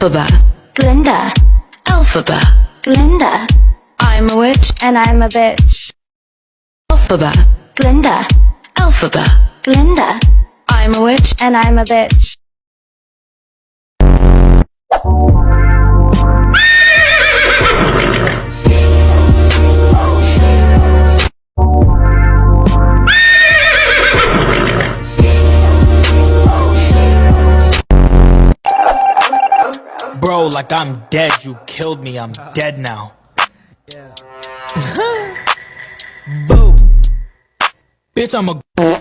Alphabet. Glinda, Alphabet. Glinda, I'm a witch. and I'm a bitch. Alphabet. Glinda, Alphabet. Glinda, I'm a witch. and I'm a bitch. Bro, like I'm dead, you killed me, I'm dead now. Boo. Bitch, I'm a